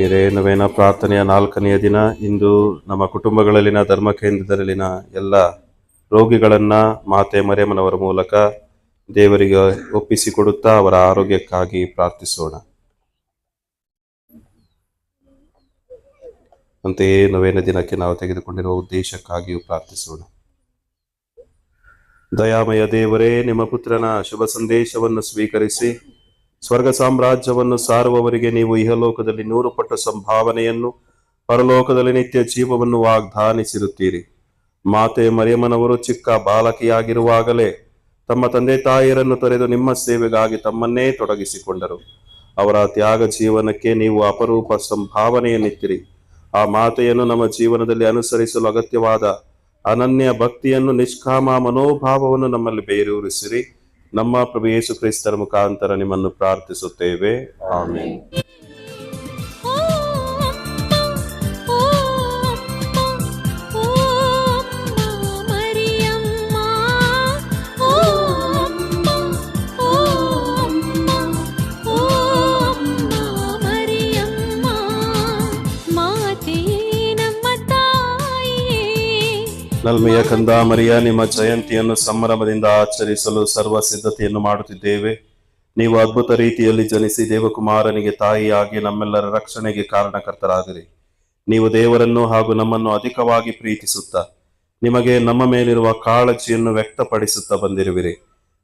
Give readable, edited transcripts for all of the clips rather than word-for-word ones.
ಆತ್ಮೀಯರೇ, ನವೇನ ಪ್ರಾರ್ಥನೆಯ 4ನೆಯ ದಿನ. ಇಂದು ನಮ್ಮ ಕುಟುಂಬಗಳಲ್ಲಿನ ಧರ್ಮ ಕೇಂದ್ರದಲ್ಲಿನ ಎಲ್ಲ ರೋಗಿಗಳನ್ನು ಮಾತೆ ಮರಿಯಮ್ಮನವರ ಮೂಲಕ ದೇವರಿಗೆ ಒಪ್ಪಿಸಿಕೊಡುತ್ತಾ ಅವರ ಆರೋಗ್ಯಕ್ಕಾಗಿ ಪ್ರಾರ್ಥಿಸೋಣ. ಅಂತೆಯೇ ನವೇನ ದಿನಕ್ಕೆ ನಾವು ತೆಗೆದುಕೊಂಡಿರುವ ಉದ್ದೇಶಕ್ಕಾಗಿಯೂ ಪ್ರಾರ್ಥಿಸೋಣ. ದಯಾಮಯ ದೇವರೇ, ನಿಮ್ಮ ಪುತ್ರನ ಶುಭ ಸಂದೇಶವನ್ನು ಸ್ವೀಕರಿಸಿ ಸ್ವರ್ಗ ಸಾಮ್ರಾಜ್ಯವನ್ನು ಸಾರುವವರಿಗೆ ನೀವು ಇಹಲೋಕದಲ್ಲಿ 100 ಪಟ್ಟು ಸಂಭಾವನೆಯನ್ನು, ಪರಲೋಕದಲ್ಲಿ ನಿತ್ಯ ಜೀವವನ್ನು ವಾಗ್ದಾನಿಸಿರುತ್ತೀರಿ. ಮಾತೆ ಮರಿಯಮ್ಮನವರು ಚಿಕ್ಕ ಬಾಲಕಿಯಾಗಿರುವಾಗಲೇ ತಮ್ಮ ತಂದೆ ತಾಯಿಯರನ್ನು ತೊರೆದು ನಿಮ್ಮ ಸೇವೆಗಾಗಿ ತಮ್ಮನ್ನೇ ತೊಡಗಿಸಿಕೊಂಡರು. ಅವರ ತ್ಯಾಗ ಜೀವನಕ್ಕೆ ನೀವು ಅಪರೂಪ ಸಂಭಾವನೆಯನ್ನಿತ್ತಿರಿ. ಆ ಮಾತೆಯನ್ನು ನಮ್ಮ ಜೀವನದಲ್ಲಿ ಅನುಸರಿಸಲು ಅಗತ್ಯವಾದ ಅನನ್ಯ ಭಕ್ತಿಯನ್ನು, ನಿಷ್ಕಾಮ ಮನೋಭಾವವನ್ನು ನಮ್ಮಲ್ಲಿ ಬೇರೂರಿಸಿರಿ. ನಮ್ಮ ಪ್ರಭು ಯೇಸು ಕ್ರಿಸ್ತರ ಮುಖಾಂತರ ನಿಮ್ಮನ್ನು ಪ್ರಾರ್ಥಿಸುತ್ತೇವೆ. ಆಮೆನ್. ನಲ್ಮೆಯ ಕಂದ ಮರಿಯ, ನಿಮ್ಮ ಜಯಂತಿಯನ್ನು ಸಂಭ್ರಮದಿಂದ ಆಚರಿಸಲು ಸರ್ವ ಸಿದ್ಧತೆಯನ್ನು ಮಾಡುತ್ತಿದ್ದೇವೆ. ನೀವು ಅದ್ಭುತ ರೀತಿಯಲ್ಲಿ ಜನಿಸಿ ದೇವಕುಮಾರನಿಗೆ ತಾಯಿಯಾಗಿ ನಮ್ಮೆಲ್ಲರ ರಕ್ಷಣೆಗೆ ಕಾರಣಕರ್ತರಾದಿರಿ. ನೀವು ದೇವರನ್ನು ಹಾಗೂ ನಮ್ಮನ್ನು ಅಧಿಕವಾಗಿ ಪ್ರೀತಿಸುತ್ತಾ ನಿಮಗೆ ನಮ್ಮ ಮೇಲಿರುವ ಕಾಳಜಿಯನ್ನು ವ್ಯಕ್ತಪಡಿಸುತ್ತಾ ಬಂದಿರುವಿರಿ.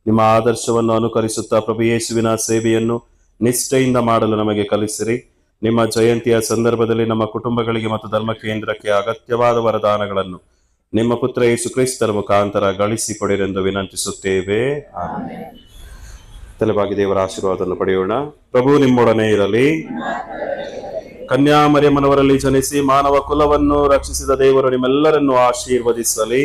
ನಿಮ್ಮ ಆದರ್ಶವನ್ನು ಅನುಕರಿಸುತ್ತಾ ಪ್ರಭು ಯೇಸುವಿನ ಸೇವೆಯನ್ನು ನಿಷ್ಠೆಯಿಂದ ಮಾಡಲು ನಮಗೆ ಕಲಿಸಿರಿ. ನಿಮ್ಮ ಜಯಂತಿಯ ಸಂದರ್ಭದಲ್ಲಿ ನಮ್ಮ ಕುಟುಂಬಗಳಿಗೆ ಮತ್ತು ಧರ್ಮ ಕೇಂದ್ರಕ್ಕೆ ಅಗತ್ಯವಾದ ವರದಾನಗಳನ್ನು ನಿಮ್ಮ ಪುತ್ರ ಯೇಸು ಕ್ರಿಸ್ತರ ಮುಖಾಂತರ ಗಳಿಸಿಕೊಡಿರೆಂದು ವಿನಂತಿಸುತ್ತೇವೆ. ಆಮೆನ್. ತಲೆಬಾಗಿ ದೇವರ ಆಶೀರ್ವಾದವನ್ನು ಪಡೆಯೋಣ. ಪ್ರಭು ನಿಮ್ಮೊಡನೆ ಇರಲಿ. ಕನ್ಯಾ ಮರಿಯಮ್ಮನವರಲ್ಲಿ ಜನಿಸಿ ಮಾನವ ಕುಲವನ್ನು ರಕ್ಷಿಸಿದ ದೇವರು ನಿಮ್ಮೆಲ್ಲರನ್ನು ಆಶೀರ್ವದಿಸಲಿ.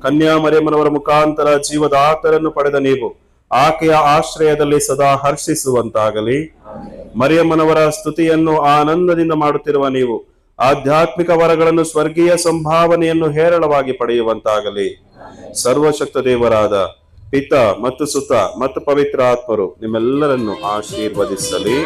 ಕನ್ಯಾ ಮರಿಯಮ್ಮನವರ ಮುಖಾಂತರ ಜೀವದಾತರನ್ನು ಪಡೆದ ನೀವು ಆಕೆಯ ಆಶ್ರಯದಲ್ಲಿ ಸದಾ ಹರ್ಷಿಸುವಂತಾಗಲಿ. ಮರಿಯಮ್ಮನವರ ಸ್ತುತಿಯನ್ನು ಆನಂದದಿಂದ ಮಾಡುತ್ತಿರುವ ನೀವು ಆಧ್ಯಾತ್ಮಿಕ ವರಗಳನ್ನು, ಸ್ವರ್ಗೀಯ ಸಂಭಾವನೆಯನ್ನು ಹೇರಳವಾಗಿ ಪಡೆಯುವಂತಾಗಲಿ. ಸರ್ವಶಕ್ತ ದೇವರಾದ ಪಿತ ಮತ್ತು ಸುತ ಮತ್ತು ಪವಿತ್ರ ಆತ್ಮರು ನಿಮ್ಮೆಲ್ಲರನ್ನು ಆಶೀರ್ವದಿಸಲಿ.